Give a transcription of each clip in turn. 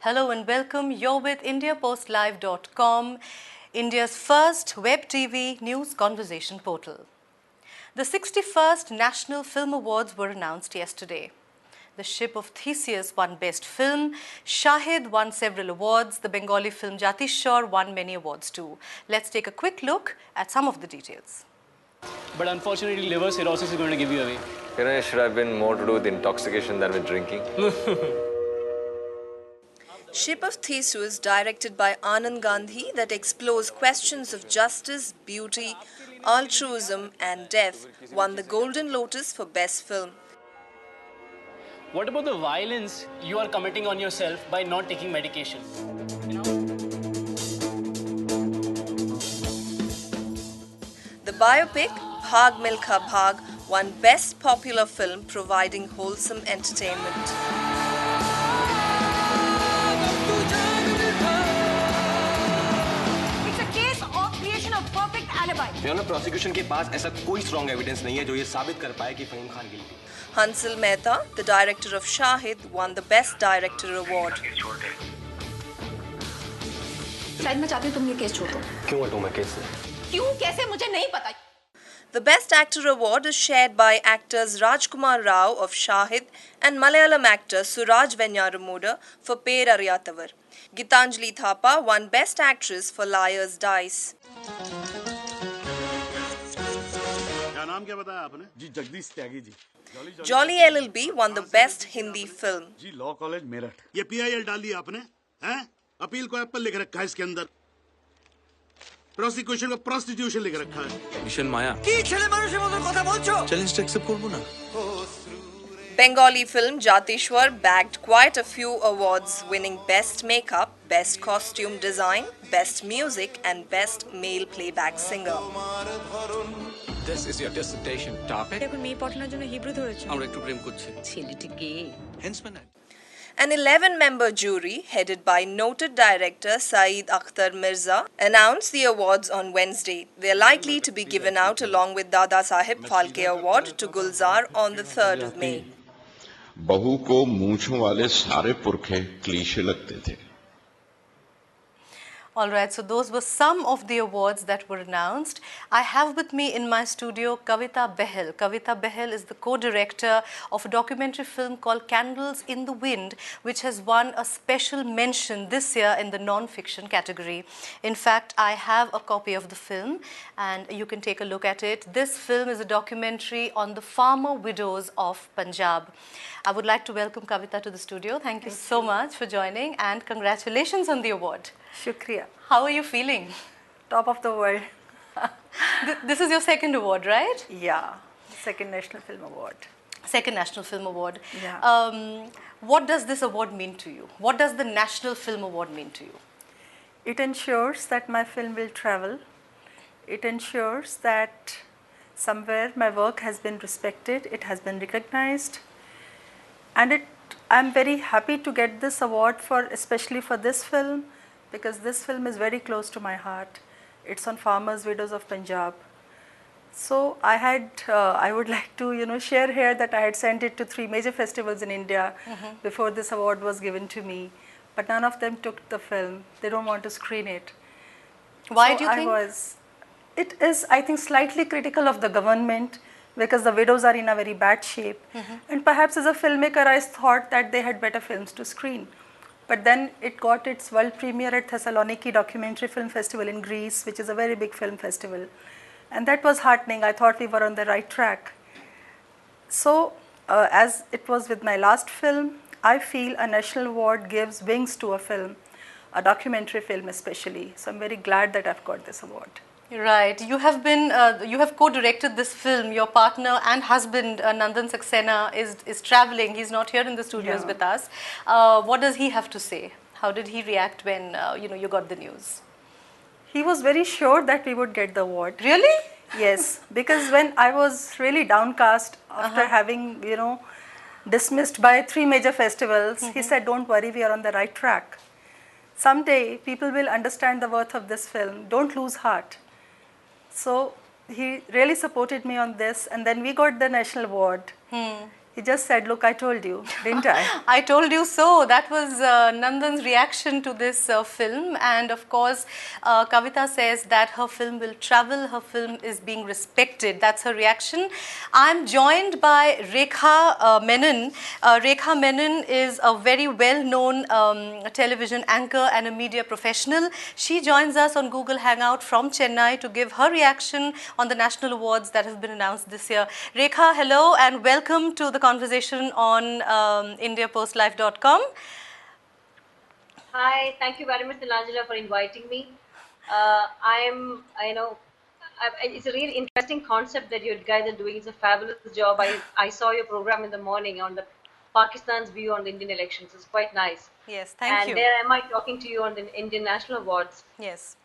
Hello and welcome. You're with IndiaPostLive.com, India's first web TV news conversation portal. The 61st National Film Awards were announced yesterday. The Ship of Theseus won Best Film, Shahid won several awards, the Bengali film Jatishwar won many awards too. Let's take a quick look at some of the details. But unfortunately, liver cirrhosis is going to give you away. You know, it should have been more to do with intoxication than with drinking. Ship of Theseus, directed by Anand Gandhi, that explores questions of justice, beauty, altruism and death, won the Golden Lotus for Best Film. What about the violence you are committing on yourself by not taking medication? The biopic, Bhag Milkha Bhag, won Best Popular Film, providing wholesome entertainment. Prosecution के पास ऐसा कोई strong evidence नहीं है जो ये साबित कर पाए कि Faheem Khan guilty. Hansal Mehta, the director of Shahid, won the Best Director award. शायद मैं चाहती हूँ तुम ये केस छोड़ दो। क्यों हटूं मैं केस से? क्यों कैसे मुझे नहीं पता। The Best Actor award is shared by actors Rajkumar Rao of Shahid and Malayalam actor Suraj Venyaramuda for Per Ariyathavar. Gitanjali Thapa won Best Actress for Liar's Dice. नाम क्या बताया आपने? जी Jagdish Tyagi ji. Jolly LLB won the Best Hindi Film. जी law college Meerut. ये PIL डाल दिया आपने? हैं? अपील को एप्पल लिख रखा है इसके अंदर। प्रोसिक्यूशन को प्रोस्टिट्यूशन लिख रखा है। मिशन माया। की छेले মানুষের মতো কথা বলছো? চ্যালেঞ্জটা অ্যাকসেপ্ট করব না। Bengali film Jatishwar bagged quite a few awards, winning Best Makeup, Best Costume Design, Best Music and Best Male Playback Singer. This is your dissertation topic. এখন মেয়ে পড়ানোর জন্য হিব্রু ধরেছো। আমরা একটু প্রেম করছি। ছেলেটি গে। Henceman. An 11-member jury, headed by noted director Saeed Akhtar Mirza, announced the awards on Wednesday. They are likely to be given out along with Dada Saheb Phalke Award to Gulzar on the 3rd of May. बहू को मूंछों वाले सारे पुरखे cliché लगते थे. Alright, so those were some of the awards that were announced. I have with me in my studio Kavita Behel. Kavita Behel is the co-director of a documentary film called Candles in the Wind, which has won a special mention this year in the non-fiction category. In fact, I have a copy of the film and you can take a look at it. This film is a documentary on the farmer widows of Punjab. I would like to welcome Kavita to the studio. Thank you so much for joining and congratulations on the award. Shukriya. How are you feeling? Top of the world. This is your second award, right? Yeah, second National Film Award. Second National Film Award. Yeah. What does this award mean to you? What does the National Film Award mean to you? It ensures that my film will travel. It ensures that somewhere my work has been respected, it has been recognized. And I'm very happy to get this award especially for this film, because this film is very close to my heart. It's on farmers, widows of Punjab. So I would like to share here that I had sent it to 3 major festivals in India before this award was given to me, but none of them took the film. They don't want to screen it. Why do you think? It is, I think, slightly critical of the government, because the widows are in a very bad shape. And perhaps as a filmmaker, I thought that they had better films to screen. But then it got its world premiere at Thessaloniki Documentary Film Festival in Greece, which is a very big film festival. And that was heartening. I thought we were on the right track. So as it was with my last film, I feel a national award gives wings to a film, a documentary film especially. So I'm very glad that I've got this award. Right. You have co-directed this film. Your partner and husband, Nandan Saxena, is traveling. He's not here in the studios with us. What does he have to say? How did he react when you got the news? He was very sure that we would get the award. Really? Yes, because when I was really downcast after having dismissed by 3 major festivals, he said, "Don't worry, we are on the right track. Someday people will understand the worth of this film. Don't lose heart." So he really supported me on this, and then we got the national award. He just said, look, I told you, didn't I? I told you so. That was Nandan's reaction to this film. And of course, Kavita says that her film will travel, her film is being respected. That's her reaction. I'm joined by Rekha Menon. Rekha Menon is a very well-known television anchor and a media professional. She joins us on Google Hangout from Chennai to give her reaction on the national awards that have been announced this year. Rekha, hello and welcome to the conversation on IndiaPostLife.com. Hi, thank you very much, Nilanjana, for inviting me. It's a really interesting concept that you guys are doing. It's a fabulous job. I saw your program in the morning on the Pakistan's view on the Indian elections. It's quite nice. Yes, thank you. And there am I talking to you on the Indian National Awards. Yes.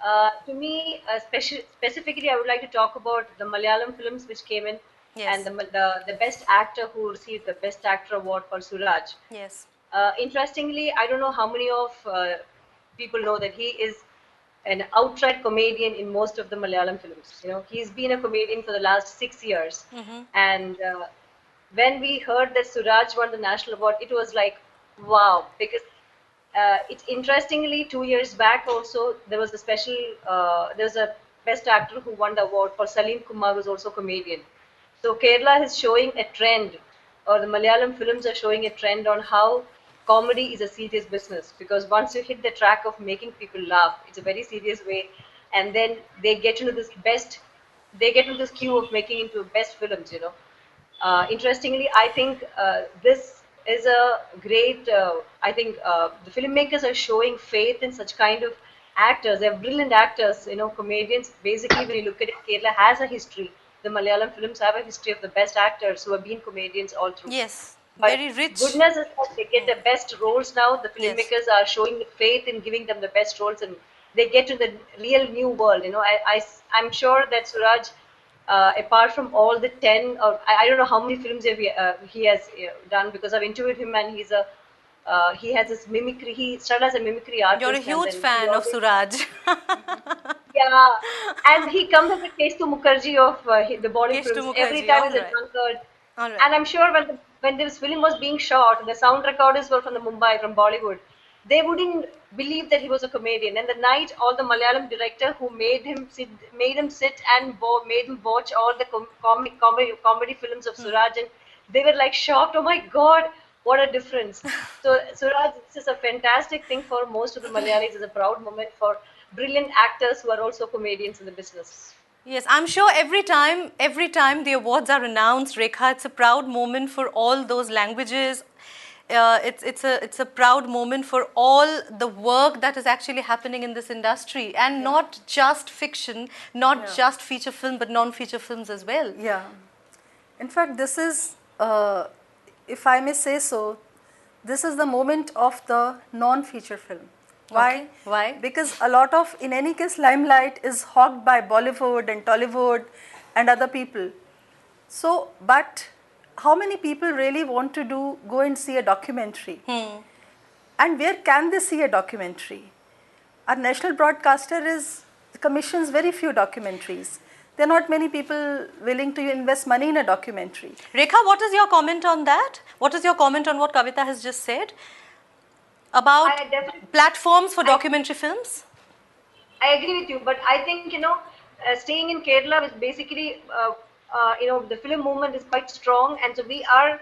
To me, specifically, I would like to talk about the Malayalam films which came in. Yes. And the best actor who received the best actor award for Suraj. Yes. Interestingly, I don't know how many of people know that he is an outright comedian in most of the Malayalam films. You know, he's been a comedian for the last 6 years. And when we heard that Suraj won the national award, it was like, wow, because it's interestingly 2 years back also there was a special there was a best actor who won the award for Salim Kumar, who's also a comedian. So Kerala is showing a trend, or the Malayalam films are showing a trend on how comedy is a serious business, because once you hit the track of making people laugh, it's a very serious way, and then they get into this queue of making into best films, you know. Interestingly, I think this is a great, the filmmakers are showing faith in such kind of actors. They're brilliant actors, you know, comedians. Basically, when you look at it, Kerala has a history. The Malayalam films have a history of the best actors who have been comedians all through. Yes, but very rich. Goodness is that they get the best roles now. The filmmakers are showing faith in giving them the best roles, and they get to the real new world. You know, I'm sure that Suraj, apart from all the 10, or I don't know how many films he has done, because I've interviewed him and he has this mimicry. He started as a mimicry artist. You're a huge fan of Suraj. Yeah, and he comes as a Kestu Mukherjee of the Bollywood films. Every time he's a drunkard. And I'm sure when this film was being shot, the sound recorders were from from Bollywood. They wouldn't believe that he was a comedian. And the night, all the Malayalam director who made him sit and made him watch all the comedy films of Suraj, and they were like shocked. Oh my God, what a difference! So Suraj, this is a fantastic thing for most of the Malayalis. It's a proud moment for brilliant actors who are also comedians in the business. Yes, I'm sure every time the awards are announced, Rekha, it's a proud moment for all those languages. It's a proud moment for all the work that is actually happening in this industry, and not just fiction, not just feature film, but non-feature films as well. Yeah. In fact, this is, if I may say so, this is the moment of the non-feature film. Why? Okay. Why? Because a lot of, in any case, limelight is hogged by Bollywood and Tollywood and other people. So, but how many people really want to go and see a documentary? And where can they see a documentary? Our national broadcaster commissions very few documentaries. There are not many people willing to invest money in a documentary. Rekha, what is your comment on that? What is your comment on what Kavita has just said about platforms for documentary films? I agree with you, but I think, you know, staying in Kerala is basically, you know, the film movement is quite strong, and so we are,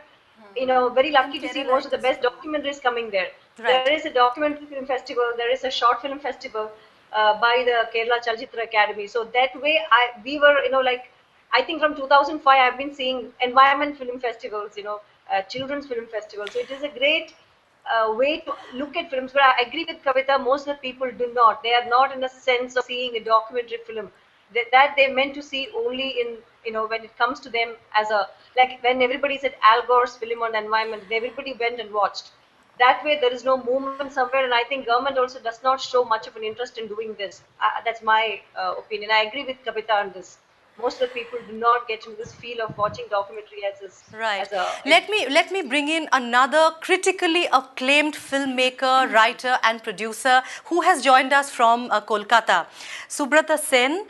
you know, very lucky to see most of the best documentaries coming there. Right. There is a documentary film festival, there is a short film festival by the Kerala Chalachitra Academy. So that way, we were, you know, like, I think from 2005, I've been seeing environment film festivals, you know, children's film festivals. So it is a great way to look at films. But I agree with Kavita, most of the people do not. They are not in a sense of seeing a documentary film. That they're meant to see only in, you know, when it comes to them as a, like when everybody said Al Gore's film on the environment, everybody went and watched. That way there is no movement somewhere, and I think government also does not show much of an interest in doing this. That's my opinion. I agree with Kavita on this. most of the people do not get into this feel of watching documentary Right. as a Let me bring in another critically acclaimed filmmaker, writer, and producer who has joined us from Kolkata. Subrata Sen.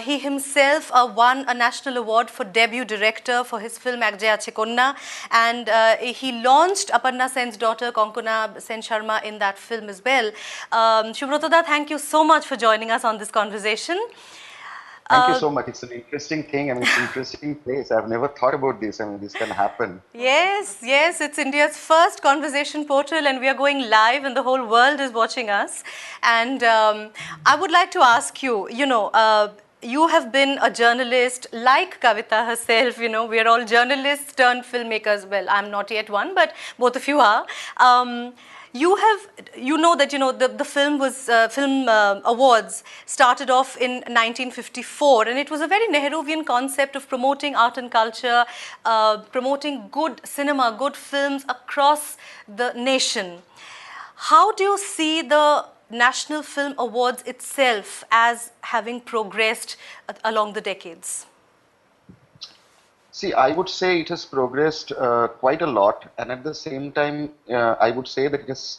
He himself won a national award for debut director for his film Ek Je Ache Konna, and he launched Aparna Sen's daughter Konkona Sen Sharma in that film as well. Subrata da, thank you so much for joining us on this conversation. Thank you so much. It's an interesting thing. I mean, it's an interesting place. I've never thought about this. I mean, this can happen. Yes, yes, it's India's first conversation portal, and we are going live and the whole world is watching us. And I would like to ask you, you have been a journalist like Kavita herself, we are all journalists turned filmmakers. Well, I'm not yet one, but both of you are. The film awards started off in 1954, and it was a very Nehruvian concept of promoting art and culture, promoting good cinema, good films across the nation. How do you see the National Film Awards itself as having progressed along the decades? See, I would say it has progressed quite a lot, and at the same time, I would say that it's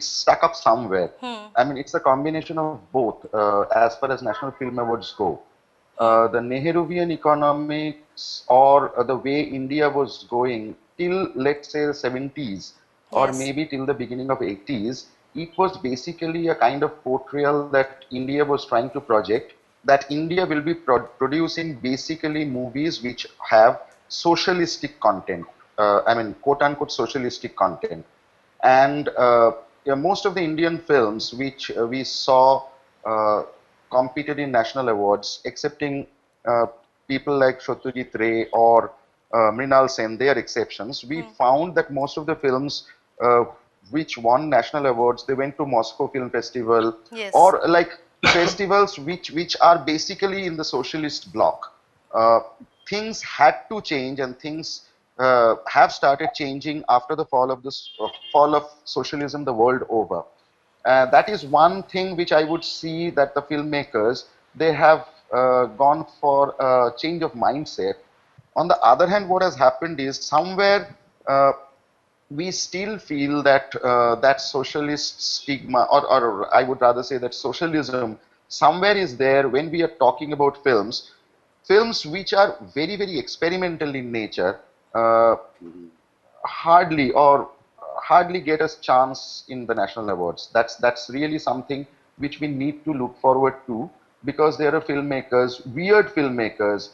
stuck up somewhere. I mean, it's a combination of both as far as National Film Awards go. The Nehruvian economics, or the way India was going till, let's say, the 70s, or maybe till the beginning of 80s, it was basically a kind of portrayal that India was trying to project, that India will be producing basically movies which have socialistic content, I mean quote-unquote socialistic content. And most of the Indian films which we saw competed in national awards, excepting people like Satyajit Ray or Mrinal Sen, they are exceptions. We found that most of the films which won national awards, they went to Moscow Film Festival, or like festivals which are basically in the socialist bloc. Things had to change, and things have started changing after the fall of socialism the world over. That is one thing which I would see, that the filmmakers, they have gone for a change of mindset. On the other hand, what has happened is somewhere we still feel that that socialist stigma, or I would rather say that socialism somewhere is there when we are talking about films which are very, very experimental in nature, hardly get us chance in the national awards. That's really something which we need to look forward to, because there are filmmakers, weird filmmakers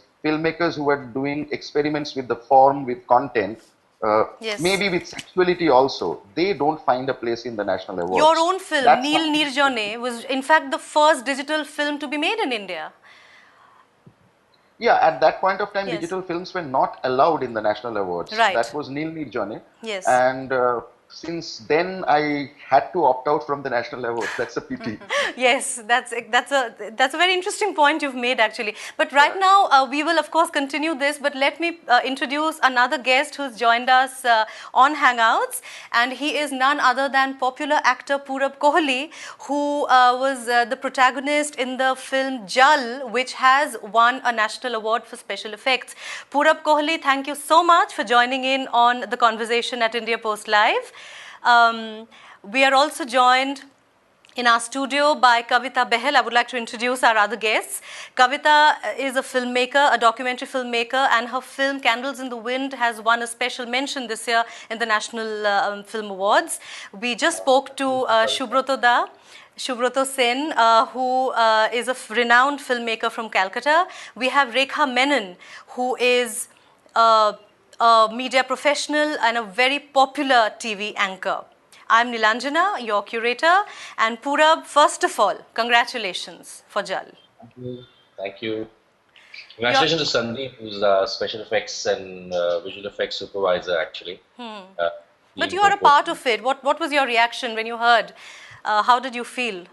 who are doing experiments with the form, with content, maybe with sexuality also. They don't find a place in the national awards. Your own film, Neel Nirjane, was in fact the first digital film to be made in India. Yeah, at that point of time, digital films were not allowed in the national awards. Right. That was Neel Nirjane. Yes. And since then, I had to opt out from the national awards. That's a pity. Yes, that's a very interesting point you've made, actually. But right now, we will of course continue this. But let me introduce another guest who's joined us on Hangouts, and he is none other than popular actor Purab Kohli, who was the protagonist in the film Jal, which has won a national award for special effects. Purab Kohli, thank you so much for joining in on the conversation at India Post Live. We are also joined in our studio by Kavita Behel. I would like to introduce our other guests. Kavita is a filmmaker, a documentary filmmaker, and her film Candles in the Wind has won a special mention this year in the National Film Awards. We just spoke to Subrata Sen, who is a renowned filmmaker from Calcutta. We have Rekha Menon, who is a media professional and a very popular TV anchor. I'm Nilanjana, your curator, and Purab, first of all, congratulations for Jal. Thank you. Thank you. Congratulations to Sandeep, who's a special effects and visual effects supervisor, actually. But you are a part of it. What was your reaction when you heard? How did you feel?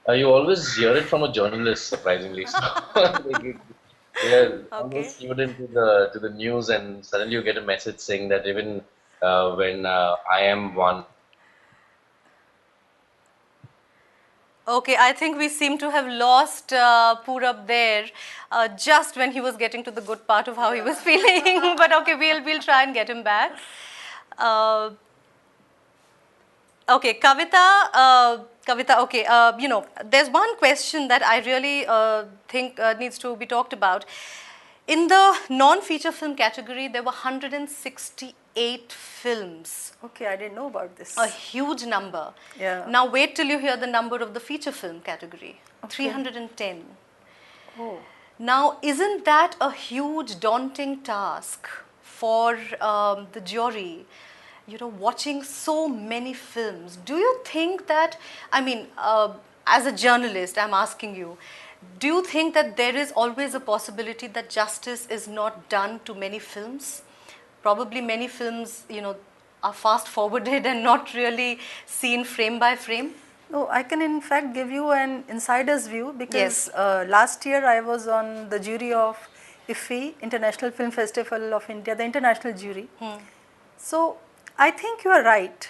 You always hear it from a journalist, surprisingly. Yeah, almost tuned into the news, and suddenly you get a message saying that even when I am one. Okay, I think we seem to have lost Purab there just when he was getting to the good part of how he was feeling. But okay, we'll try and get him back. Uh, okay, Kavita. Okay, there's one question that I really think needs to be talked about. In the non-feature film category, there were 168 films. Okay, I didn't know about this. A huge number. Yeah. Now wait till you hear the number of the feature film category. Okay. 310. Oh. Now, isn't that a huge daunting task for the jury? Watching so many films. Do you think that, as a journalist, I'm asking you, do you think that there is always a possibility that justice is not done to many films? Probably many films, are fast forwarded and not really seen frame by frame. No, I can in fact give you an insider's view because Yes. last year I was on the jury of IFFI, International Film Festival of India, the international jury. So I think you are right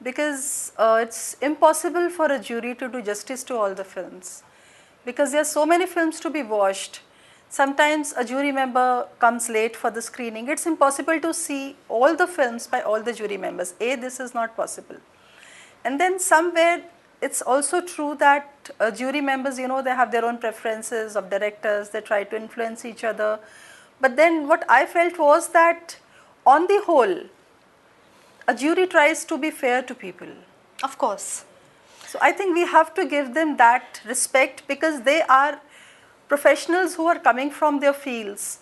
because it's impossible for a jury to do justice to all the films because there are so many films to be watched. Sometimes a jury member comes late for the screening. It's impossible to see all the films by all the jury members. This is not possible. And then somewhere it's also true that jury members, they have their own preferences of directors, they try to influence each other. But then what I felt was that on the whole, a jury tries to be fair to people. Of course. So I think we have to give them that respect because they are professionals who are coming from their fields.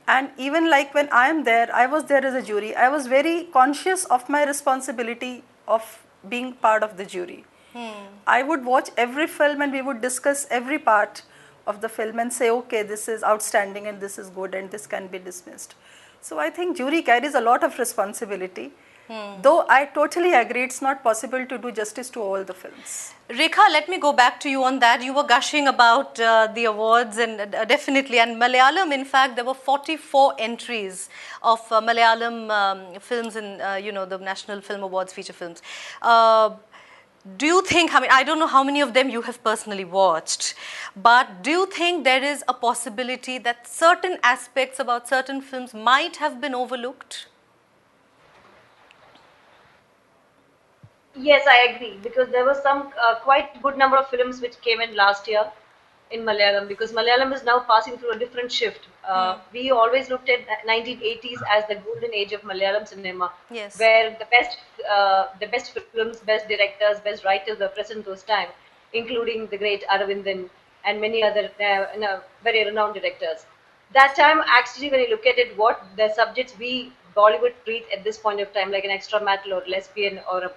And even like when I am there, I was there as a jury, I was very conscious of my responsibility of being part of the jury. I would watch every film and we would discuss every part of the film and say, okay, this is outstanding and this is good and this can be dismissed. So I think jury carries a lot of responsibility. Though I totally agree, it's not possible to do justice to all the films. Rekha, let me go back to you on that. You were gushing about the awards and definitely, and Malayalam, in fact, there were 44 entries of Malayalam films in, the National Film Awards feature films. Do you think, I don't know how many of them you have personally watched, but do you think there is a possibility that certain aspects about certain films might have been overlooked? Yes, I agree because there was some quite good number of films which came in last year in Malayalam because Malayalam is now passing through a different shift. We always looked at 1980s as the golden age of Malayalam cinema, Yes. where the best films, best directors, best writers were present those time, including the great Aravindan and many other very renowned directors. That time, actually, when you look at it, what the subjects we Bollywood treats at this point of time, like an extramarital or lesbian or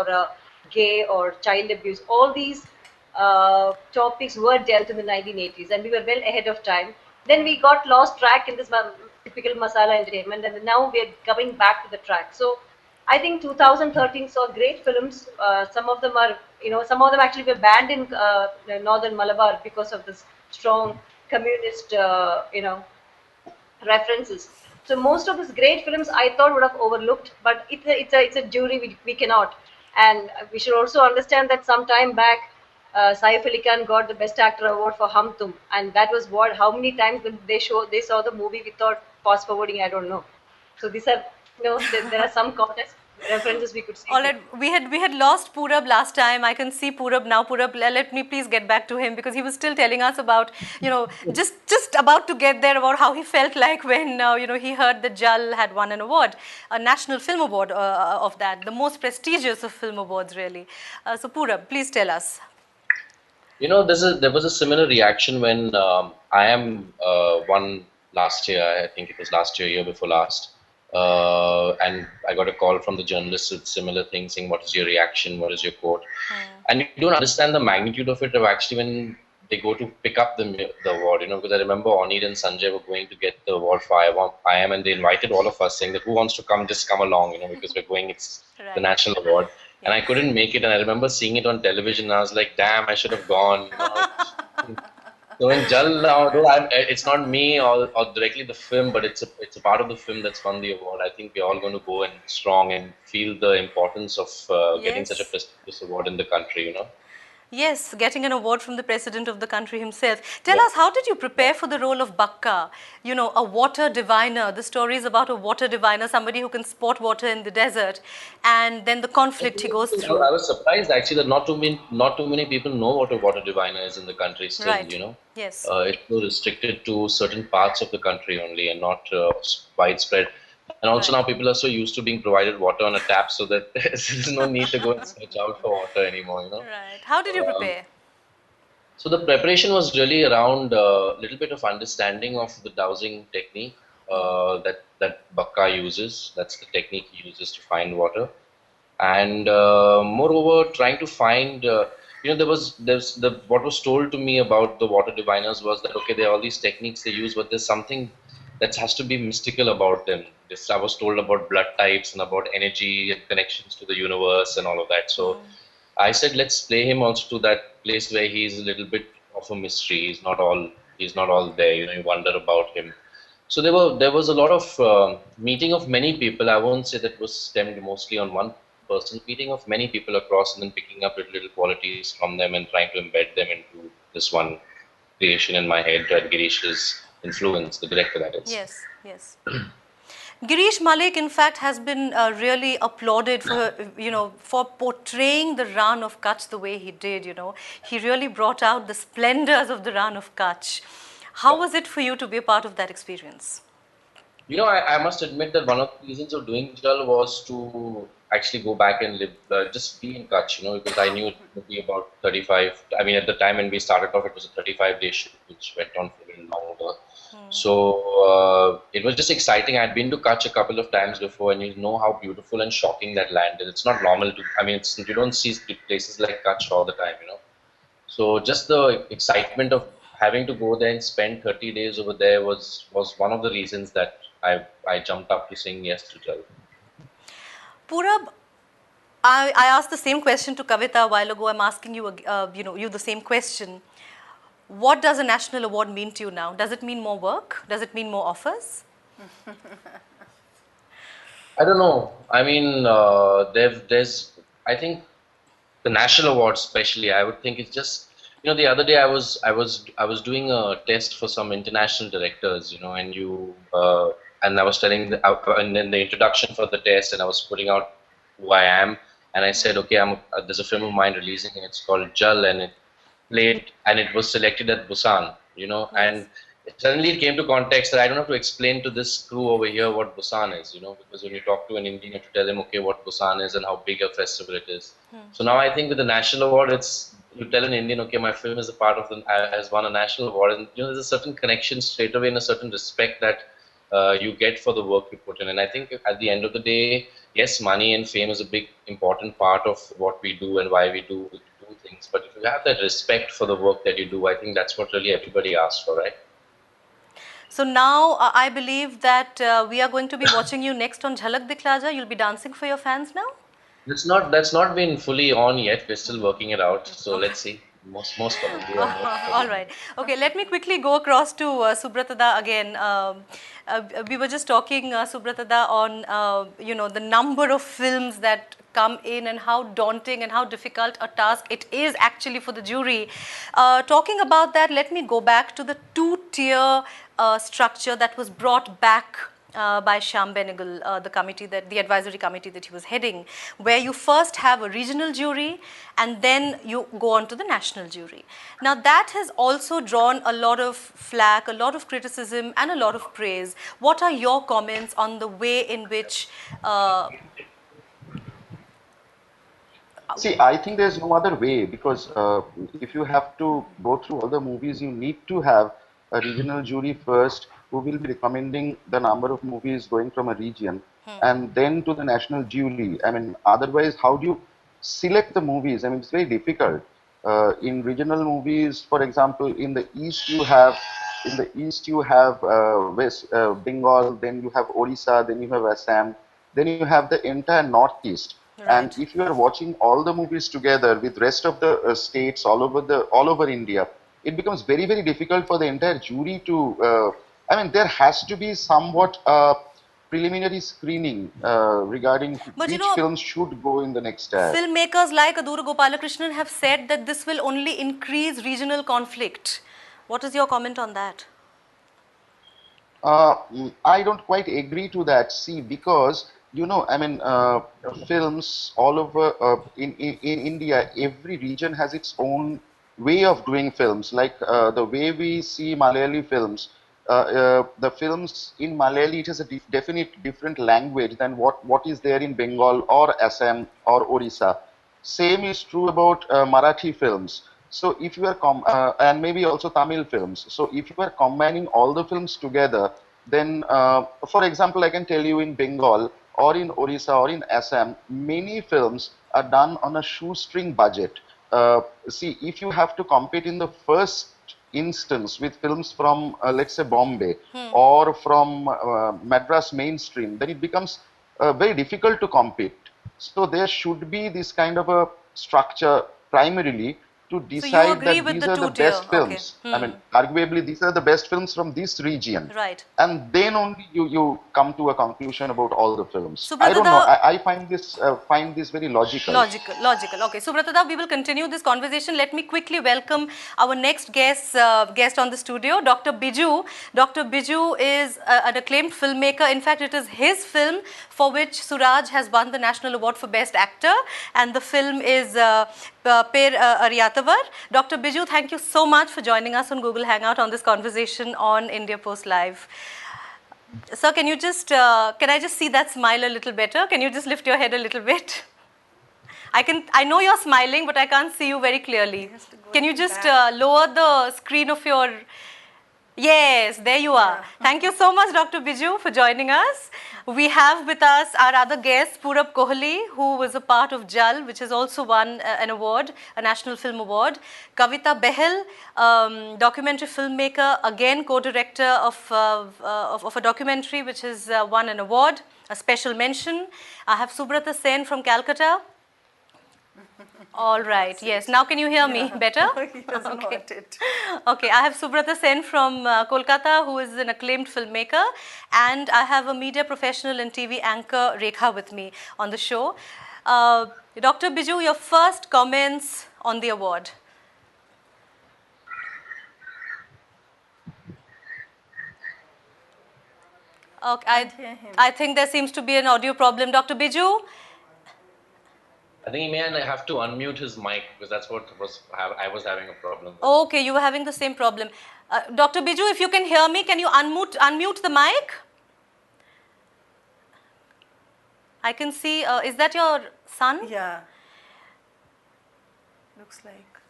a gay or child abuse, all these topics were dealt in the 1980s, and we were well ahead of time. Then we got lost track in this typical masala entertainment, and now we are coming back to the track. So I think 2013 saw great films. Some of them are, some of them actually were banned in Northern Malabar because of this strong communist, references. So most of these great films I thought would have overlooked, but it's a jury we cannot. And we should also understand that some time back, Saif Ali Khan got the Best Actor award for Hum Tum, and that was how many times when they saw the movie, we thought fast forwarding, I don't know. So these are, there are some context references we could see. All right, we had lost Purab last time. I can see Purab now. Purab, let me please get back to him because he was still telling us about, just about to get there about how he felt like when, he heard that Jal had won an award, a National Film Award of that, the most prestigious of film awards, really. So Purab, please tell us. There was a similar reaction when IIM won last year. I think it was last year before last. And I got a call from the journalists with similar things saying, what is your reaction? What is your quote? And you don't understand the magnitude of it actually when they go to pick up the award, because I remember Onir and Sanjay were going to get the award for IIM, and they invited all of us saying that who wants to come, just come along, because we're going, it's the national award. And I couldn't make it, and I remember seeing it on television, and I was like, damn, I should have gone. So in Jal now, it's not me or directly the film, but it's a part of the film that's won the award. I think we're all going to go in strong and feel the importance of getting such a prestigious award in the country, Yes, getting an award from the president of the country himself. Tell us, how did you prepare for the role of Bakka? You know, a water diviner. The story is about a water diviner, somebody who can spot water in the desert, and then the conflict he goes through. I was surprised actually that not too many people know what a water diviner is in the country still. Right. You know, Yes. it's so restricted to certain parts of the country only and not widespread. And also now people are so used to being provided water on a tap, so that there's no need to go and search out for water anymore. You know. Right. How did you prepare? So the preparation was really around a little bit of understanding of the dowsing technique that Bakka uses. That's the technique he uses to find water, and moreover, trying to find. What was told to me about the water diviners was that okay, there are all these techniques they use, but there's something that has to be mystical about them. This I was told about blood types and about energy and connections to the universe and all of that. So I said, let's play him also to that place where he's a little bit of a mystery. He's not all there. You know, you wonder about him. So there was a lot of meeting of many people. I won't say that was stemmed mostly on one person. Meeting of many people across and then picking up little qualities from them and trying to embed them into this one creation in my head. That Girish's influence, the director that is. Yes, yes. Girish Malik, in fact, has been really applauded for portraying the Ran of Kutch the way he did. You know, he really brought out the splendors of the Ran of Kutch. How was it for you to be a part of that experience? You know, I must admit that one of the reasons of doing Jal was to actually go back and live, just be in Kutch, you know, because I knew it would be about 35. I mean, at the time when we started off, it was a 35-day shoot, which went on for a little longer. So it was just exciting. I had been to Kutch a couple of times before, and you know how beautiful and shocking that land is. It's not normal to, I mean, you don't see places like Kutch all the time, you know. So just the excitement of having to go there and spend 30 days over there was one of the reasons that I jumped up to saying yes to Jal. Purab, I asked the same question to Kavita a while ago. I'm asking you, you the same question. What does a national award mean to you now? Does it mean more work? Does it mean more offers? I don't know. I mean, I think the national award, especially, I would think it's just, you know, the other day I was doing a test for some international directors, you know, and I was telling and then the introduction for the test, and I was putting out who I am, and I said, okay, there's a film of mine releasing, and it's called Jal, and it played, and it was selected at Busan, you know, and suddenly it came to context that I don't have to explain to this crew over here what Busan is, you know, because when you talk to an Indian, you have to tell them, okay, what Busan is and how big a festival it is. So now I think with the national award, you tell an Indian, okay, my film is a part of has won a national award, and you know, there's a certain connection straight away and a certain respect that you get for the work you put in. And I think at the end of the day, yes, money and fame is a big important part of what we do and why we do things. But if you have that respect for the work that you do, I think that's what really everybody asks for, right? So now I believe that we are going to be watching you next on Jhalak Dikhla Ja. You'll be dancing for your fans now? That's not been fully on yet. We're still working it out. So let's see. Most probably. All right. Okay, let me quickly go across to Subrata Da again. We were just talking, Subrata Da, on the number of films that come in and how daunting and how difficult a task it is actually for the jury. Talking about that, let me go back to the two-tier structure that was brought back by Shyam Benegal, the advisory committee that he was heading, where you first have a regional jury and then you go on to the national jury. Now that has also drawn a lot of flack, a lot of criticism and a lot of praise. What are your comments on the way in which See, I think there's no other way, because if you have to go through all the movies, you need to have a regional jury first, who will be recommending the number of movies going from a region, and then to the national jury. I mean, otherwise, how do you select the movies? I mean, it's very difficult. In regional movies, for example, in the east you have West Bengal, then you have Orissa, then you have Assam, then you have the entire northeast. Right. And if you are watching all the movies together with rest of the states all over India, it becomes very, very difficult for the entire jury to. I mean, there has to be somewhat preliminary screening regarding But which films should go in the next tier. Filmmakers like Adura Gopalakrishnan have said that this will only increase regional conflict. What is your comment on that? I don't quite agree to that. See, because I mean, films all over in India, every region has its own way of doing films. Like the way we see Malayali films, the films in Malayali, it has a definite different language than what is there in Bengal or Assam or Orissa. Same is true about Marathi films. So if you are and maybe also Tamil films. So if you are combining all the films together, then for example, I can tell you in Bengal or in Orissa or in Assam, many films are done on a shoestring budget. See, if you have to compete in the first instance with films from let's say Bombay or from Madras mainstream, then it becomes very difficult to compete. So there should be this kind of a structure primarily to decide that these are the best films. I mean, arguably these are the best films from this region. Right. And then only you come to a conclusion about all the films. I don't know. I find this very logical. Logical. Okay. Subrata, we will continue this conversation. Let me quickly welcome our next guest on the studio, Dr. Biju. Dr. Biju is an acclaimed filmmaker. In fact, it is his film for which Suraj has won the National Award for Best Actor, and the film is Per Aryatavar. Dr. Biju, thank you so much for joining us on Google Hangout on this conversation on India Post Live. Sir, can you just, can I just see that smile a little better? Can you just lift your head a little bit? I know you're smiling, but I can't see you very clearly. Can you just lower the screen of your... Yes, there you are. Yeah. Thank you so much, Dr. Biju, for joining us. We have with us our other guest, Purab Kohli, who was a part of Jal, which has also won an award, a National Film Award. Kavita Behel, documentary filmmaker, again co-director of a documentary which has won an award, a special mention. I have Subrata Sen from Calcutta. All right, yes. Now can you hear me better? He doesn't want it. Okay, I have Subrata Sen from Kolkata, who is an acclaimed filmmaker, and I have a media professional and TV anchor, Rekha, with me on the show. Dr. Biju, your first comments on the award. Okay, I think there seems to be an audio problem. Dr. Biju? I think he may have to unmute his mic because that's what I was having a problem with. Okay, you were having the same problem. Dr. Biju, if you can hear me, can you unmute the mic? I can see, is that your son? Yeah. Looks like.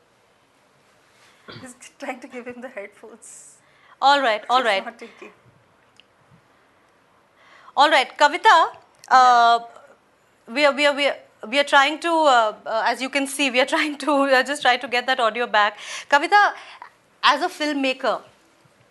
He's trying to give him the headphones. All right, all right. All right, Kavita, we are trying to, as you can see, we are trying to just try to get that audio back. Kavita, as a filmmaker,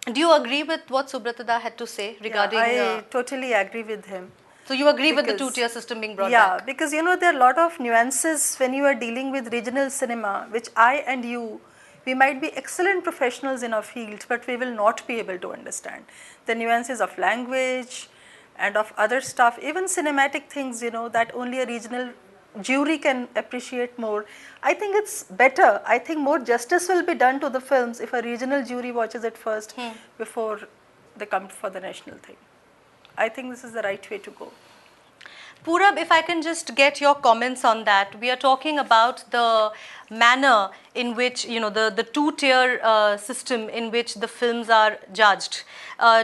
do you agree with what Subrata had to say regarding... Yeah, I totally agree with him. So you agree with the two-tier system being brought back? Yeah, because there are a lot of nuances when you are dealing with regional cinema, which I and you, we might be excellent professionals in our field, but we will not be able to understand. The nuances of language and of other stuff, even cinematic things, that only a regional jury can appreciate more. I think it's better. I think more justice will be done to the films if a regional jury watches it first before they come for the national thing. I think this is the right way to go. Purab, if I can just get your comments on that. We are talking about the manner in which, the two-tier system in which the films are judged.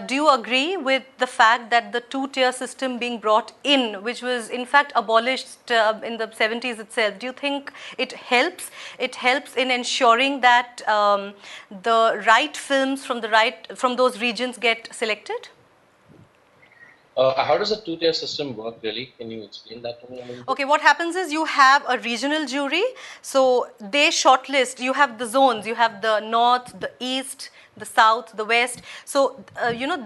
Do you agree with the fact that the two-tier system being brought in, which was in fact abolished in the 70s itself, do you think it helps? It helps in ensuring that the right films from those regions get selected? How does a two-tier system work really? Can you explain that to me? Okay, what happens is you have a regional jury. So they shortlist, you have the zones, you have the north, the east, the south, the west. So,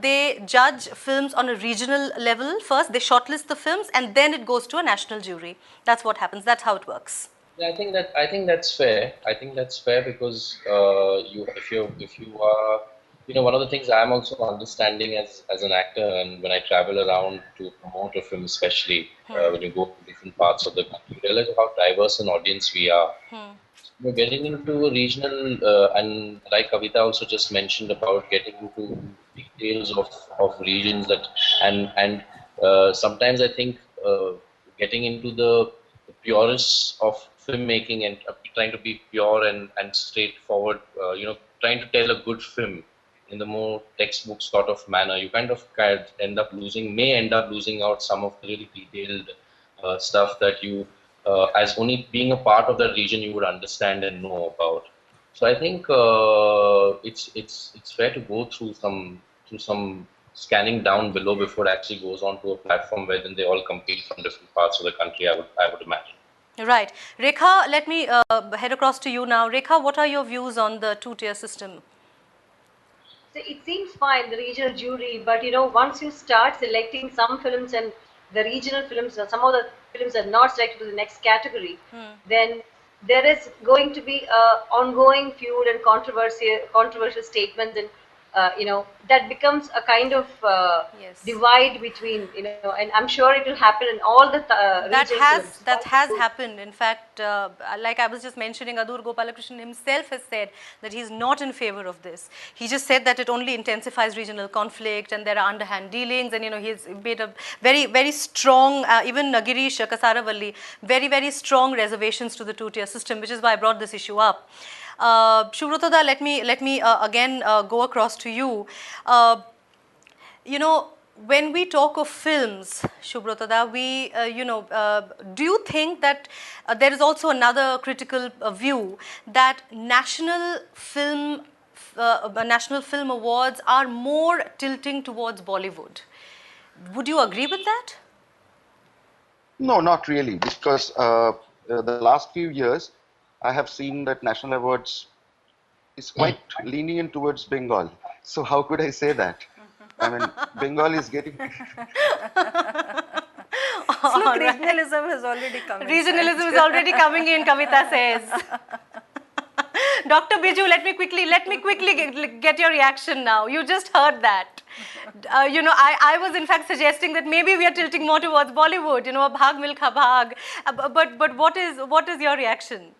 they judge films on a regional level first, they shortlist the films and then it goes to a national jury. That's what happens, that's how it works. Yeah, I think that's fair. I think that's fair because if you are you know, one of the things I'm also understanding as an actor, and when I travel around to promote a film, especially when you go to different parts of the country, you realize how diverse an audience we are. We're getting into a regional, and like Kavita also just mentioned about getting into details of regions that, and sometimes I think getting into the purest of filmmaking and trying to be pure and straightforward, trying to tell a good film in the more textbook sort of manner, you kind of may end up losing out some of the really detailed stuff that you, as only being a part of that region, you would understand and know about. So I think it's fair to go through some scanning down below before it actually goes onto a platform where then they all compete from different parts of the country. I would imagine. Right. Rekha, let me head across to you now. Rekha, what are your views on the two-tier system? So it seems fine, the regional jury, but once you start selecting some films and the regional films, or some of the films are not selected to the next category, then there is going to be ongoing feud and controversial statements, and that becomes a kind of divide between, and I'm sure it will happen in all the regional films. That has happened. In fact, like I was just mentioning, Adur Gopalakrishnan himself has said that he's not in favor of this. He just said that it only intensifies regional conflict and there are underhand dealings, and he's made a very, very strong, even Girish Kasaravalli, very, very strong reservations to the two-tier system, which is why I brought this issue up. Subhrata, let me again go across to you. When we talk of films, Subhrata, we, do you think that there is also another critical view that national film awards are more tilting towards Bollywood? Would you agree with that? No, not really, because the last few years, I have seen that national awards is quite lenient towards Bengal. So how could I say that? I mean, Bengal is getting... Look, regionalism has already come in. Regionalism is already coming in, Kavita says. Dr. Biju, let me quickly get your reaction now. You just heard that. I was in fact suggesting that maybe we are tilting more towards Bollywood, Bhag Milkha Bhag. But what is your reaction?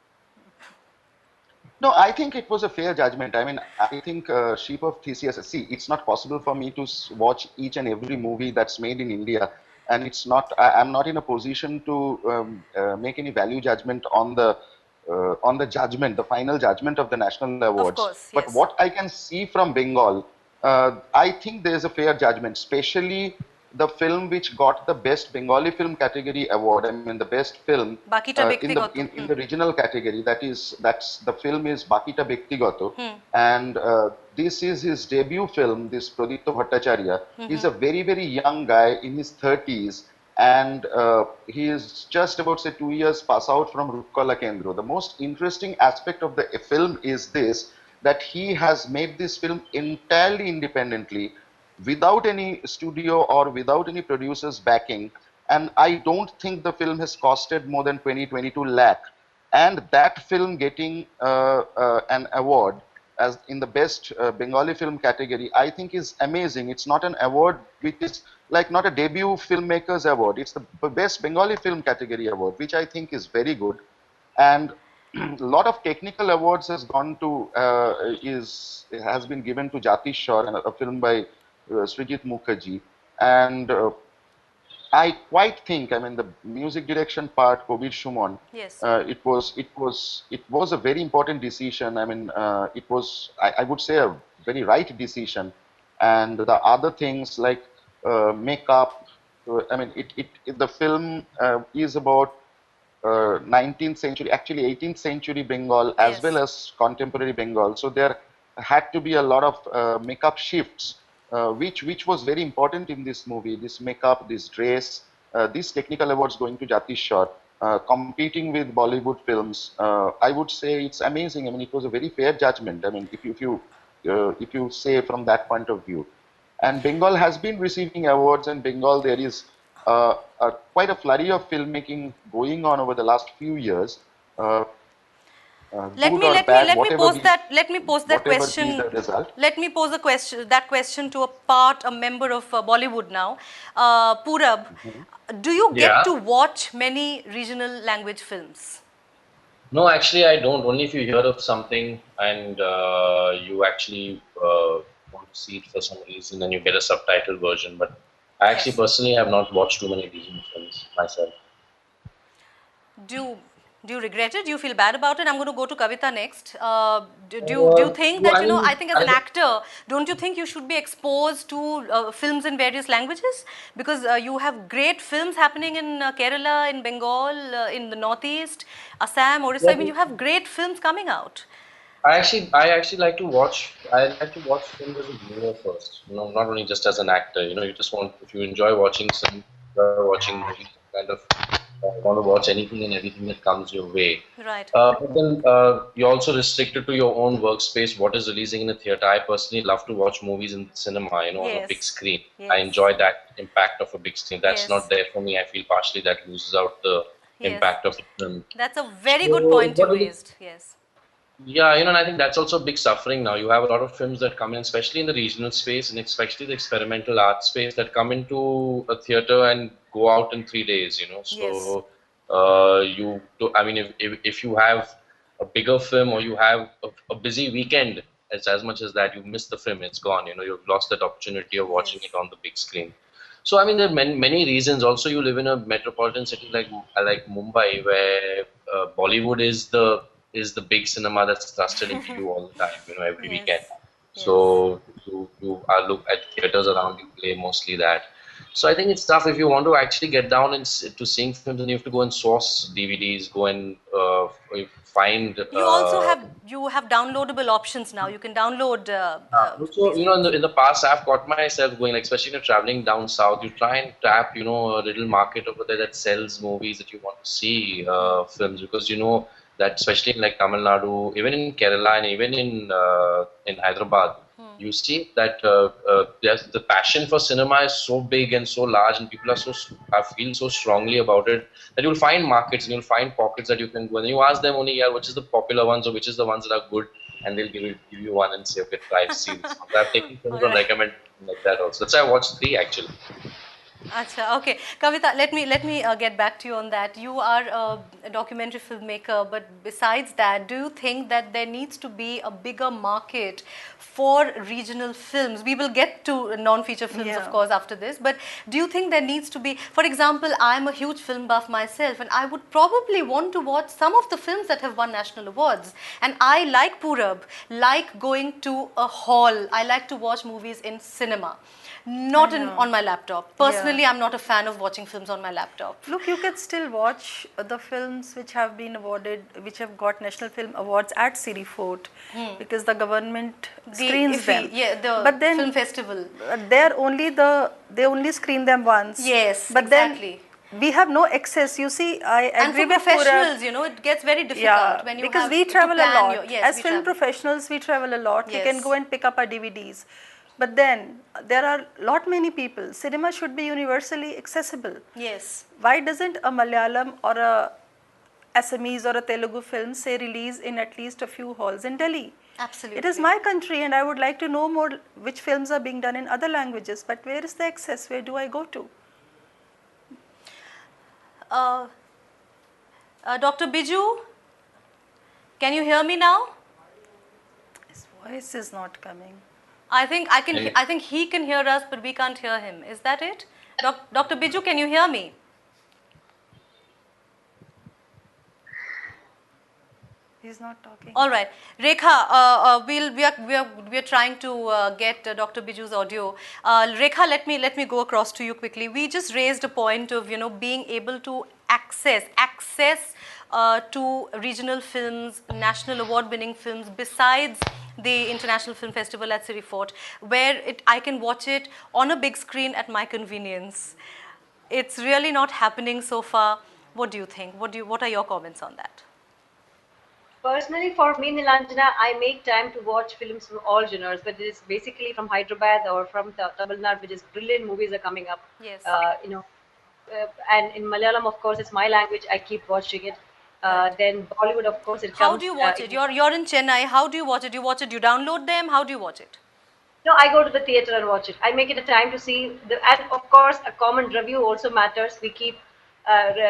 No, I think it was a fair judgment. I mean, I think Sheep of Theseus, see, it's not possible for me to watch each and every movie that's made in India. And it's not, I'm not in a position to make any value judgment on the judgment, the final judgment of the national awards. Of course, but yes. what I can see from Bengal, I think there's a fair judgment, especially the film which got the best Bengali film category award. I mean, the best film in the regional category. That's the film is Bakita Bektigoto, and this is his debut film. This Pradipta Bhattacharya. He's a very, very young guy in his 30s, and he is just about, say, 2 years pass out from Rupkala Kendra. The most interesting aspect of the film is this, that he has made this film entirely independently, without any studio or without any producer's backing, and I don't think the film has costed more than 22 lakh, and that film getting an award as in the best Bengali film category, I think is amazing. It's not an award which is like not a debut filmmakers award, it's the best Bengali film category award, which I think is very good. And a lot of technical awards has gone to has been given to Jatishwar, a film by Srijit Mukherjee, and I quite think, I mean, the music direction part, Kobir Shumon, yes, it was a very important decision. I mean, it was, I would say, a very right decision, and the other things like makeup. I mean, the film is about 19th century, actually 18th century Bengal as well as contemporary Bengal. So there had to be a lot of makeup shifts. Which was very important in this movie, this makeup, this dress, these technical awards going to Jatishwar, competing with Bollywood films. I would say it's amazing. I mean, it was a very fair judgment. I mean, if you say from that point of view. And Bengal has been receiving awards, and Bengal there is quite a flurry of filmmaking going on over the last few years. Let good me or let bad, me let me whatever pose be, that let me pose that whatever question. be the result. Let me pose that question to a member of Bollywood now. Purab, do you get Yeah. to watch many regional language films? No, actually, I don't. Only if you hear of something and you actually want to see it for some reason, then you get a subtitled version. But I actually Yes. personally have not watched too many regional films myself. Do you regret it? Do you feel bad about it? I'm going to go to Kavita next. Do you think No, that, I mean, I think as an actor, don't you think you should be exposed to films in various languages? Because you have great films happening in Kerala, in Bengal, in the Northeast, Assam, Orissa. I mean, you have great films coming out. I actually like to watch. I like to watch films as a viewer first. You know, not only just as an actor. You know, you just want, if you enjoy watching watching movies, kind of want to watch anything and everything that comes your way. Right. But then you're also restricted to your own workspace. What is releasing in the theater? I personally love to watch movies in the cinema. You know, on a big screen. I enjoy that impact of a big screen. That's not there for me. I feel partially that loses out the impact of the film. That's a very good point you raised. Yes. Yeah, you know, and I think that's also a big suffering now. You have a lot of films that come in, especially in the regional space and especially the experimental art space, that come into a theater and go out in 3 days, you know. So, I mean, if you have a bigger film or you have a busy weekend, as much as that, you miss the film, it's gone, you know, you've lost that opportunity of watching it on the big screen. So, I mean, there are many reasons. Also, you live in a metropolitan city like Mumbai, where Bollywood is the big cinema that's thrusted into you all the time, you know, every weekend. So you look at theaters around you, play mostly that. So I think it's tough if you want to actually get down and to seeing films, and you have to go and source DVDs, go and find. You also have downloadable options now. You can download. Also, you know, in the past, I've caught myself going, like, especially when you're traveling down south, you try and tap, you know, a little market over there that sells movies that you want to see, films, because you know that especially in like Tamil Nadu, even in Kerala and even in Hyderabad, you see that the passion for cinema is so big and so large, and people feel so strongly about it that you'll find markets and you'll find pockets that you can go. And you ask them only, yeah, which is the popular ones or which is the ones that are good, and they'll give you one and say, okay, try to see this. So I've taken films on recommend like that also. That's why I watched 3 actually. Acha, okay. Kavita, let me get back to you on that. You are a documentary filmmaker, but besides that, do you think that there needs to be a bigger market for regional films? We will get to non-feature films, of course, after this, but do you think there needs to be, for example, I'm a huge film buff myself, and I would probably want to watch some of the films that have won national awards, and I, like Purab, like going to a hall. I like to watch movies in cinema. Not on my laptop. Personally, I'm not a fan of watching films on my laptop. Look, you can still watch the films which have been awarded, which have got National Film Awards at Siri Fort, because the government screens them. Yeah, but then film festival. They only screen them once. Yes, but exactly. Then we have no access. You see, I agree with professionals, you know, it gets very difficult when you because have we travel a lot. Yes, as film professionals, we travel a lot. Yes. We can go and pick up our DVDs. But then there are many people. Cinema should be universally accessible. Yes. Why doesn't a Malayalam or a Assamese or a Telugu film say release in at least a few halls in Delhi? Absolutely. It is my country, and I would like to know more which films are being done in other languages. But where is the access? Where do I go to? Dr. Biju, can you hear me now? His voice is not coming. I think he can hear us, but we can't hear him. Is that it? Dr. Biju, can you hear me? He's not talking. All right, Rekha, we are trying to get Dr. Biju's audio. Rekha, let me go across to you quickly. We just raised a point of, you know, being able to access to regional films, national award-winning films, besides the International Film Festival at Siri Fort, where I can watch it on a big screen at my convenience. It's really not happening so far. What do you think? What are your comments on that? Personally, for me, Nilanjana, I make time to watch films from all genres, but it is basically from Hyderabad or from Tamil Nadu, which is brilliant movies are coming up. Yes. And in Malayalam, of course, it's my language. I keep watching it. Then Bollywood, of course, it How comes. do you watch it? You're in Chennai. How do you watch it? Do you watch it? Do you download them? How do you watch it? No, I go to the theater and watch it. I make it a time to see and of course, a common review also matters. We keep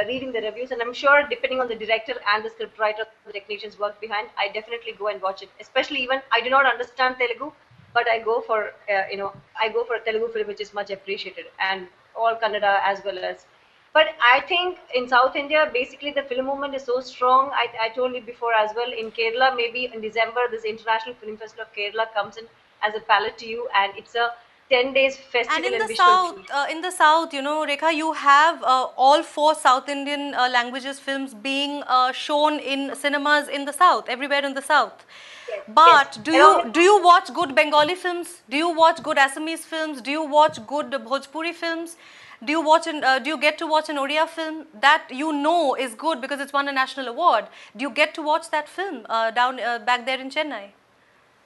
reading the reviews, and I'm sure, depending on the director and the scriptwriter, the technicians work behind, I definitely go and watch it. Especially even I do not understand Telugu, but I go for I go for a Telugu film which is much appreciated, and all Kannada as well as. But I think in South India, basically the film movement is so strong. I told you before as well. In Kerala, maybe in December, this International Film Festival of Kerala comes in as a palette to you, and it's a 10 days festival. And in the visual south, Rekha, you have all 4 South Indian languages films being shown in cinemas in the south, everywhere in the south. Yes, but yes. do you watch good Bengali films? Do you watch good Assamese films? Do you watch good Bhojpuri films? Do you get to watch an Oriya film that is good because it's won a national award? Do you get to watch that film back there in Chennai?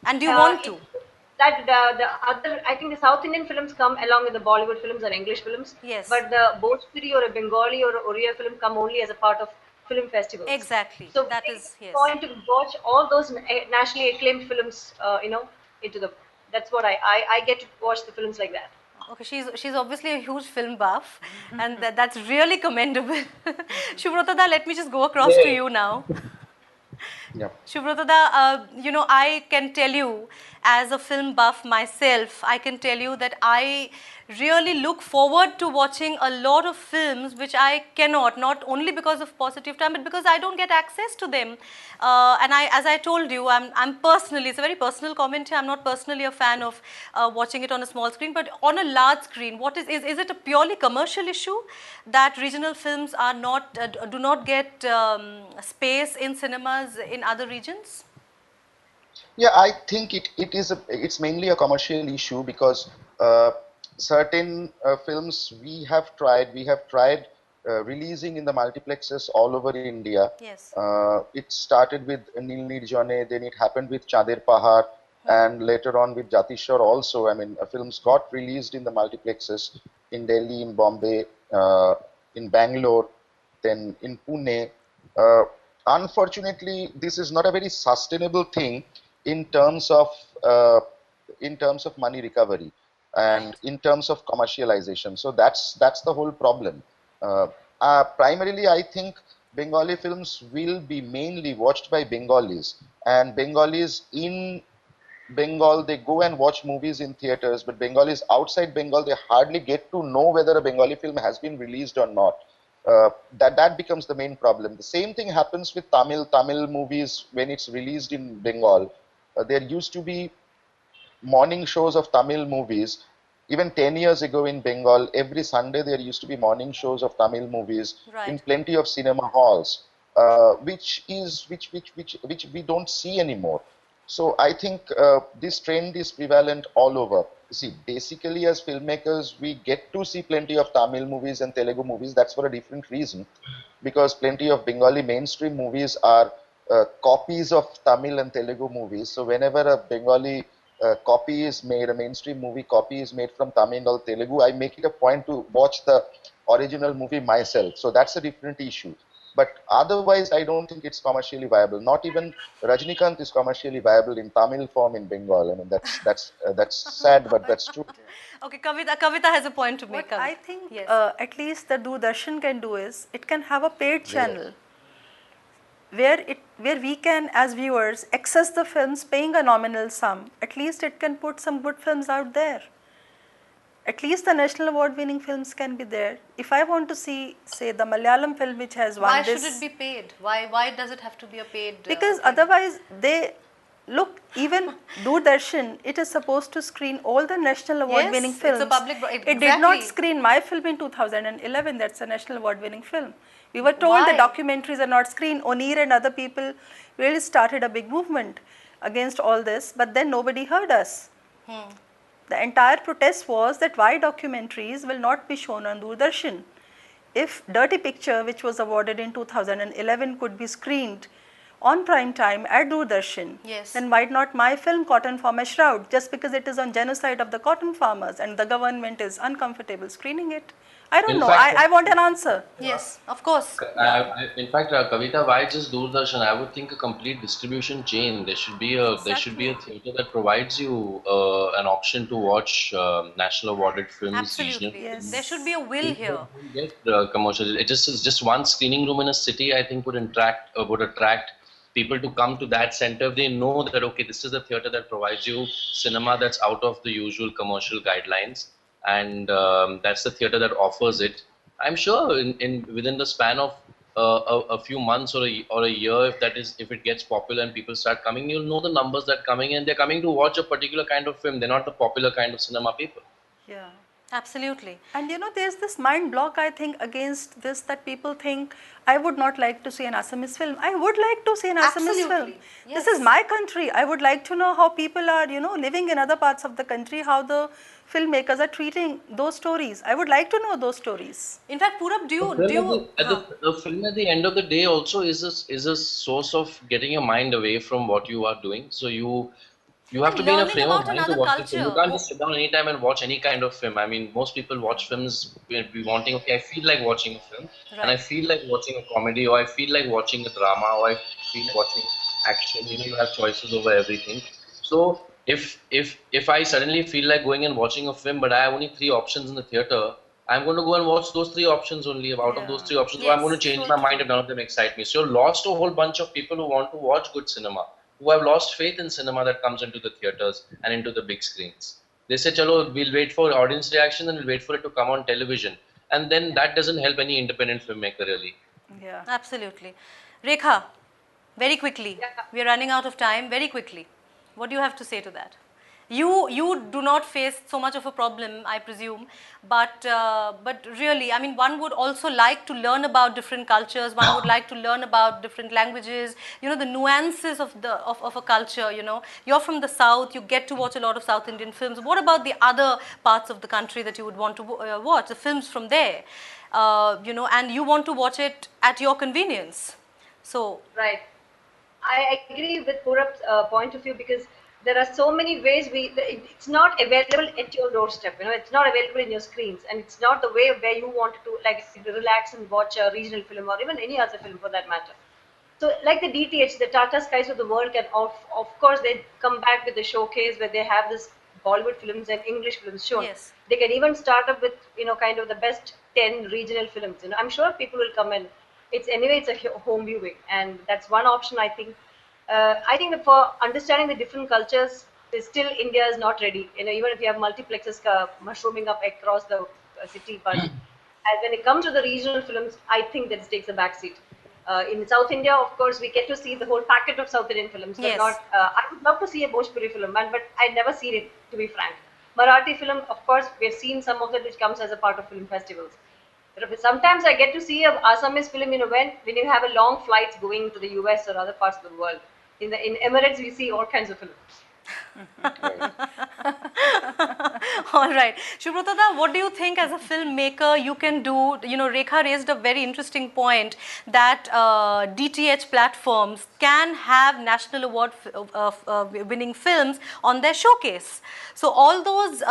And do you want to? That the other, I think the South Indian films come along with the Bollywood films or English films. Yes. But the Bhojpuri or a Bengali or a Oriya film come only as a part of film festivals. Exactly. So that is yes. Point to watch all those nationally acclaimed films. That's what I get to watch the films like that. Okay, she's obviously a huge film buff, and that's really commendable. Shubhratada, let me just go across to you now. Yeah. Shubhratada, I can tell you, as a film buff myself, I can tell you that I really look forward to watching a lot of films which I cannot, not only because of paucity of time, but because I don't get access to them. And as I told you, I'm personally, it's a very personal comment here, I'm not personally a fan of watching it on a small screen, but on a large screen, is it a purely commercial issue that regional films are not, do not get space in cinemas in other regions? Yeah, I think it's mainly a commercial issue because certain films we have tried releasing in the multiplexes all over India. Yes. It started with Nil Nirjane, then it happened with Chander Pahar, and later on with Jatishwar also. I mean, films got released in the multiplexes in Delhi, in Bombay, in Bangalore, then in Pune. Unfortunately, this is not a very sustainable thing in terms of money recovery and in terms of commercialization. So that's the whole problem. Primarily, I think Bengali films will be mainly watched by Bengalis, and Bengalis in Bengal, they go and watch movies in theaters, but Bengalis outside Bengal, they hardly get to know whether a Bengali film has been released or not. That becomes the main problem. The same thing happens with Tamil movies when it's released in Bengal. There used to be morning shows of Tamil movies. Even 10 years ago in Bengal, every Sunday there used to be morning shows of Tamil movies in plenty of cinema halls, which we don't see anymore. So I think this trend is prevalent all over. See, basically as filmmakers, we get to see plenty of Tamil movies and Telugu movies. That's for a different reason, because plenty of Bengali mainstream movies are copies of Tamil and Telugu movies. So whenever a Bengali copy is made, a mainstream movie copy is made from Tamil or Telugu, I make it a point to watch the original movie myself. So that's a different issue. But otherwise, I don't think it's commercially viable. Not even Rajinikanth is commercially viable in Tamil form in Bengal. I mean, that's sad, but that's true. Okay, Kavita has a point to make. What I think at least the Doordarshan can do is, it can have a paid channel where we can, as viewers, access the films paying a nominal sum. At least it can put some good films out there. At least the national award winning films can be there. If I want to see, say, the Malayalam film which has won this... Why should it be paid? Why does it have to be a paid... Because otherwise look, even Doordarshan, it is supposed to screen all the national award winning films. It's a public... It did not screen my film in 2011, that's a national award winning film. We were told the documentaries are not screened. Oneer and other people really started a big movement against all this, but then nobody heard us. The entire protest was that why documentaries will not be shown on Doordarshan. If Dirty Picture, which was awarded in 2011, could be screened on prime time at Doordarshan, then why not my film Cotton Farmer Shroud, just because it is on genocide of the cotton farmers and the government is uncomfortable screening it? I don't In know. fact, I want an answer. Yes, of course. In fact, Kavita, why just Doordarshan? I would think a complete distribution chain. There should be a theater that provides you an option to watch national awarded films, regional Absolutely. films. There should be a will here. Get commercial. It just is just one screening room in a city. I think would attract people to come to that center if they know that okay, this is the theater that provides you cinema that's out of the usual commercial guidelines, and that's the theater that offers it. I'm sure in within the span of a few months or a year, if it gets popular and people start coming, you'll know the numbers that are coming in. They're coming to watch a particular kind of film. They're not the popular kind of cinema people. Yeah. Absolutely. And there's this mind block, I think, against this, that people think, I would not like to see an Assamese film. I would like to see an Assamese film. Yes. This is my country. I would like to know how people are, living in other parts of the country, how the filmmakers are treating those stories. I would like to know those stories. In fact, Purab, The film at the end of the day also is a source of getting your mind away from what you are doing. So you have to be in a frame of mind to watch the film. You can't just sit down anytime and watch any kind of film. I mean, most people watch films wanting, okay, I feel like watching a film, and I feel like watching a comedy, or I feel like watching a drama, or I feel like watching action. You have choices over everything. So if I suddenly feel like going and watching a film, but I have only 3 options in the theater, I'm going to go and watch those 3 options only. Out of those 3 options, I'm going to change my mind if none of them excite me. So you've lost a whole bunch of people who want to watch good cinema, who have lost faith in cinema that comes into the theaters and into the big screens. They say, chalo, we'll wait for audience reaction and we'll wait for it to come on television. And then that doesn't help any independent filmmaker really. Yeah, absolutely. Rekha, very quickly, we are running out of time, very quickly. What do you have to say to that? You do not face so much of a problem, I presume, but really, I mean, one would also like to learn about different cultures. One would like to learn about different languages. The nuances of a culture. You're from the south. You get to watch a lot of South Indian films. What about the other parts of the country that you would want to watch? The films from there, and you want to watch it at your convenience. So right. I agree with Purab's point of view, because there are so many ways it's not available at your doorstep. It's not available in your screens, and it's not the way where you want to relax and watch a regional film or even any other film for that matter. So like the DTH, the Tata Skies of the world, can of course they come back with the showcase where they have this Bollywood films and English films shown. Yes. They can even start up with kind of the best 10 regional films. I'm sure people will come in. It's a home viewing, and that's one option. I think that for understanding the different cultures, still India is not ready. Even if you have multiplexes mushrooming up across the city, but when it comes to the regional films, I think that it takes a backseat. In South India, of course, we get to see the whole packet of South Indian films. Yes. I would love to see a Bhojpuri film, but I never seen it, to be frank. Marathi film, of course, we've seen some of it which comes as a part of film festivals. Sometimes I get to see an Assamese film, when you have a long flights going to the US or other parts of the world. In Emirates, we see all kinds of films. All right. Shubhrata, what do you think as a filmmaker you can do? Rekha raised a very interesting point that DTH platforms can have national award winning films on their showcase. So all those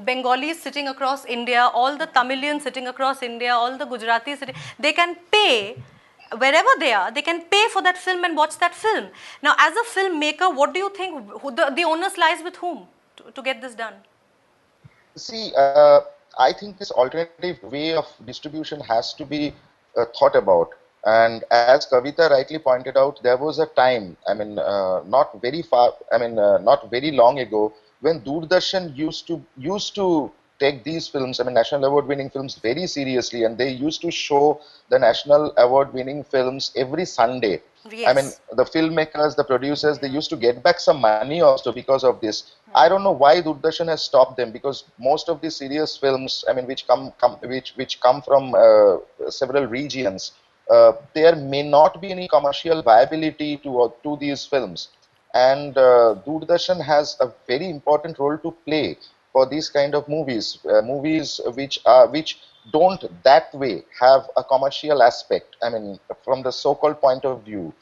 Bengalis sitting across India, all the Tamilians sitting across India, all the Gujaratis they can pay. Wherever they are, they can pay for that film and watch that film. Now, as a filmmaker, what do you think the onus lies with whom to get this done? See, I think this alternative way of distribution has to be thought about. And as Kavita rightly pointed out, there was a time, not very long ago, when Doordarshan used to take these films, national award winning films very seriously, and they used to show the national award winning films every Sunday. Yes. The filmmakers, the producers, they used to get back some money also because of this. I don't know why Doordarshan has stopped them, because most of these serious films, which come from several regions, there may not be any commercial viability to these films, and Doordarshan has a very important role to play for these kind of movies, movies which don't that way have a commercial aspect. From the so-called point of view.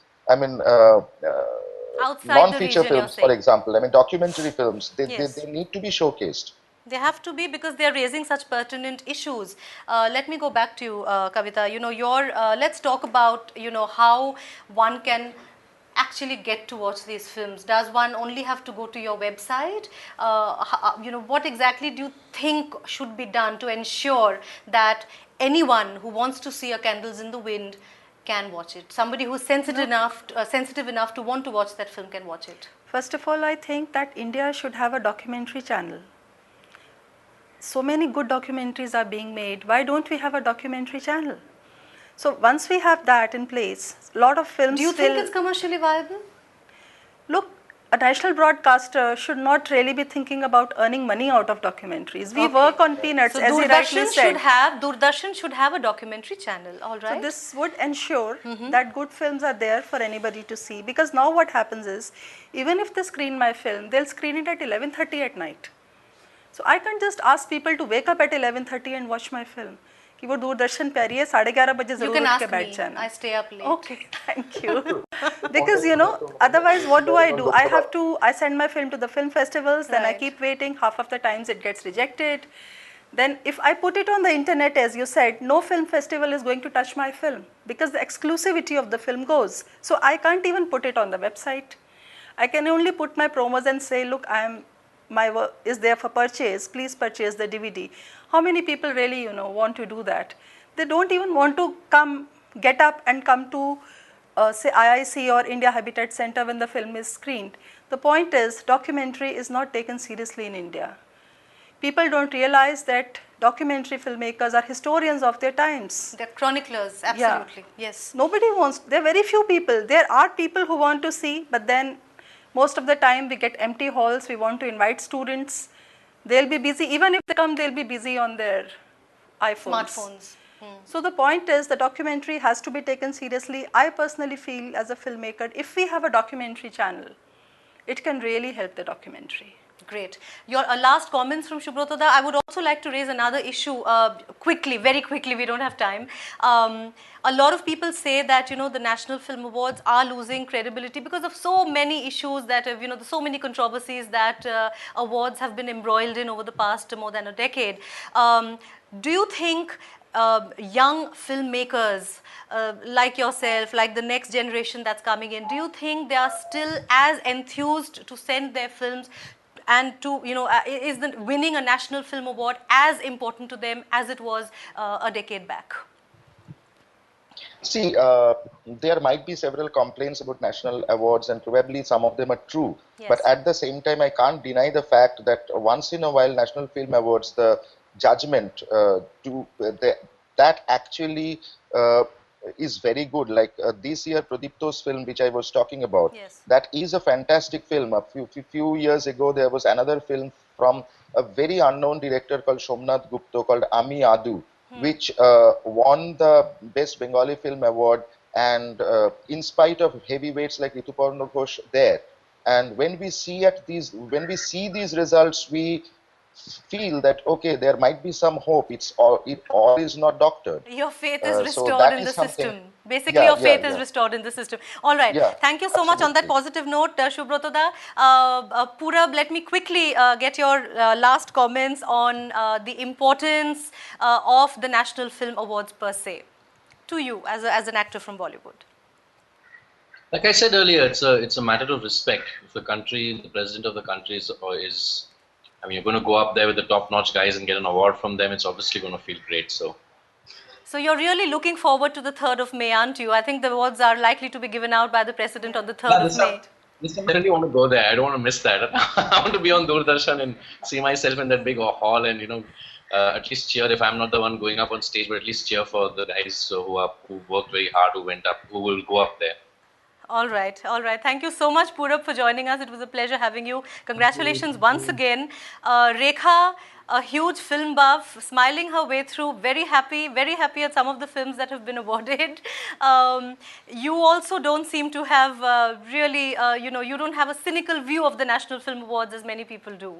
Non-feature films, for example. Documentary films. They need to be showcased. They have to be, because they are raising such pertinent issues. Let me go back to you, Kavita. Let's talk about, how one can actually get to watch these films. Does one only have to go to your website? What exactly do you think should be done to ensure that anyone who wants to see a Candles in the Wind can watch it? Somebody who's sensitive enough to want to watch that film can watch it. First of all, I think that India should have a documentary channel. So many good documentaries are being made. Why don't we have a documentary channel? So once we have that in place, a lot of films. Do you think it's commercially viable? Look, a national broadcaster should not really be thinking about earning money out of documentaries. We work on peanuts, so as you rightly said. Doordarshan should have a documentary channel, all right? So this would ensure that good films are there for anybody to see. Because now what happens is, even if they screen my film, they'll screen it at 11:30 at night. So I can't just ask people to wake up at 11:30 and watch my film. कि वो दूरदर्शन पे आ रही है 11:30 बजे जरूर उठ के बैठ जाना. I stay up late. Okay, thank you. Because otherwise what do? I send my film to the film festivals, then I keep waiting. Half of the times it gets rejected. Then if I put it on the internet, as you said, no film festival is going to touch my film because the exclusivity of the film goes. So I can't even put it on the website. I can only put my promos and say, look, my work is there for purchase, please purchase the DVD. How many people really, want to do that? They don't even want to get up and come to, say, IIC or India Habitat Center when the film is screened. The point is, documentary is not taken seriously in India. People don't realize that documentary filmmakers are historians of their times. They're chroniclers, absolutely, yes. Nobody wants, there are very few people. There are people who want to see, but then most of the time we get empty halls, we want to invite students. They'll be busy, even if they come, they'll be busy on their iPhones. Smartphones. So the point is, the documentary has to be taken seriously. I personally feel as a filmmaker, if we have a documentary channel, it can really help the documentary. Great. Your last comments from Subroto Da. I would also like to raise another issue quickly, very quickly, we don't have time. A lot of people say that, the National Film Awards are losing credibility because of so many issues that have, so many controversies that awards have been embroiled in over the past more than a decade. Do you think young filmmakers like yourself, like the next generation that's coming in, do you think they are still as enthused to send their films and to, is winning a National Film Award as important to them as it was a decade back? See, there might be several complaints about national awards and probably some of them are true. Yes. But at the same time, I can't deny the fact that once in a while, National Film Awards, the judgment that actually is very good. Like this year, Pradipto's film, which I was talking about, that is a fantastic film. A few years ago, there was another film from a very unknown director called Somnath Gupta called Ami Adu, which won the Best Bengali Film Award, and in spite of heavyweights like Rituparna Ghosh there. And when we see these results, we feel that okay, there might be some hope. It all is not doctored. Your faith is restored in the system. Basically, your faith is restored in the system. All right. Thank you so much on that positive note, Subroto Da. Purab, let me quickly get your last comments on the importance of the National Film Awards per se, to you as an actor from Bollywood. Like I said earlier, it's a matter of respect. If the country, the president of the country is I mean, you're going to go up there with the top-notch guys and get an award from them, it's obviously going to feel great. So you're really looking forward to the 3rd of May, aren't you? I think the awards are likely to be given out by the president on the 3rd of May. I really want to go there. I don't want to miss that. I want to be on Doordarshan and see myself in that big hall and, at least cheer if I'm not the one going up on stage, but at least cheer for the guys who worked very hard, who will go up there. All right. Thank you so much, Purab, for joining us. It was a pleasure having you. Congratulations once again. Rekha, a huge film buff, smiling her way through, very happy at some of the films that have been awarded. You also don't seem to have really, you don't have a cynical view of the National Film Awards as many people do.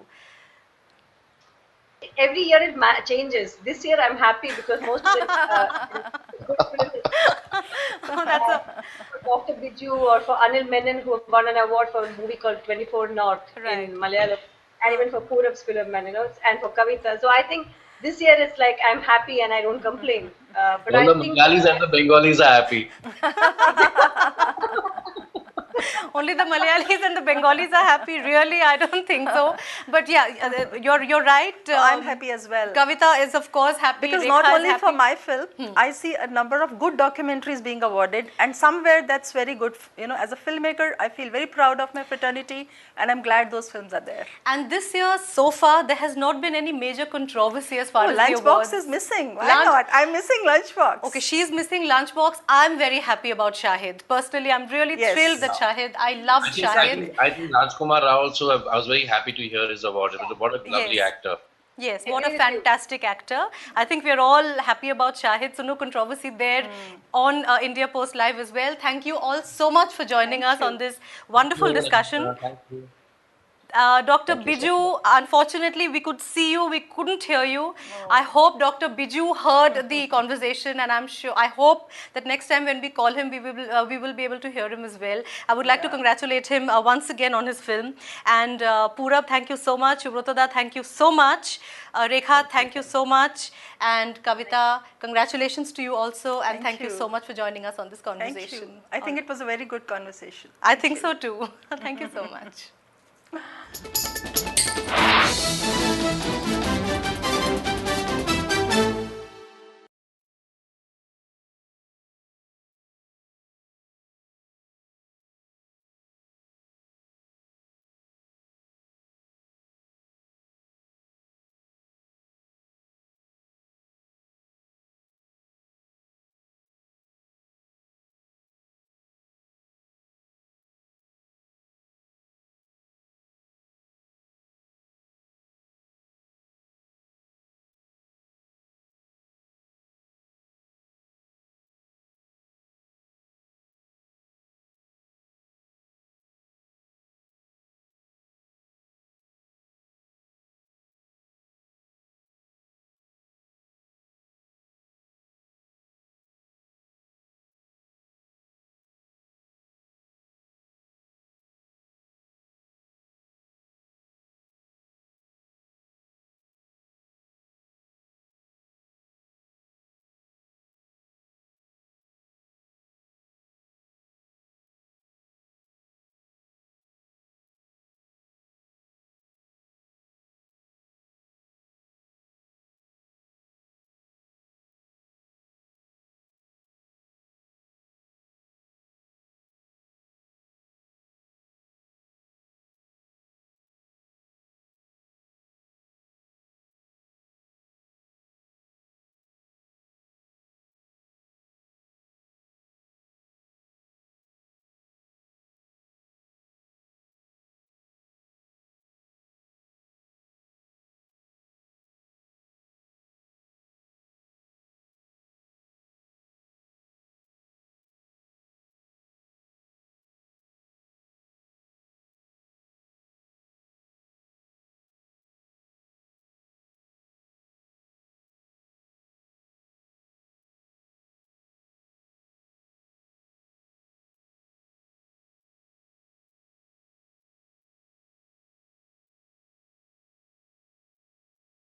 Every year it changes. This year I'm happy because most of it Dr. Biju or for Anil Menon, who won an award for a movie called 24 North in Malayalam. and even for Purab's film, and and for Kavita. So I think this year it's like I'm happy and I don't complain. But All I the think Malayalis and the Bengalis are happy. Only the Malayalis and the Bengalis are happy. Really, I don't think so. But yeah, you're right. I'm happy as well. Kavita is of course happy. Because Rekha not is only happy. for my film, I see a number of good documentaries being awarded, and somewhere that's very good. As a filmmaker, I feel very proud of my fraternity, and I'm glad those films are there. And this year, so far, there has not been any major controversy as far as the awards. Lunchbox is missing. Why not? I'm missing Lunchbox. Okay, she's missing Lunchbox. I'm very happy about Shahid. Personally, I'm really thrilled that Shahid. I loved Shahid. I think Rajkumar Rao also, I was very happy to hear his award. What a lovely actor. Yes, what a fantastic actor. I think we're all happy about Shahid, so no controversy there on India Post Live as well. Thank you all so much for joining us on this wonderful discussion. Thank you. Dr. Biju, unfortunately, we could see you, we couldn't hear you. I hope Dr. Biju heard the conversation, and I hope that next time when we call him, we will be able to hear him as well. I would like to congratulate him once again on his film. And Purab, thank you so much. Subrotada, thank you so much. Rekha, thank you so much. And Kavita, congratulations to you also. And thank you so much for joining us on this conversation. Thank you. I think it was a very good conversation. I think so too. Thank you so much.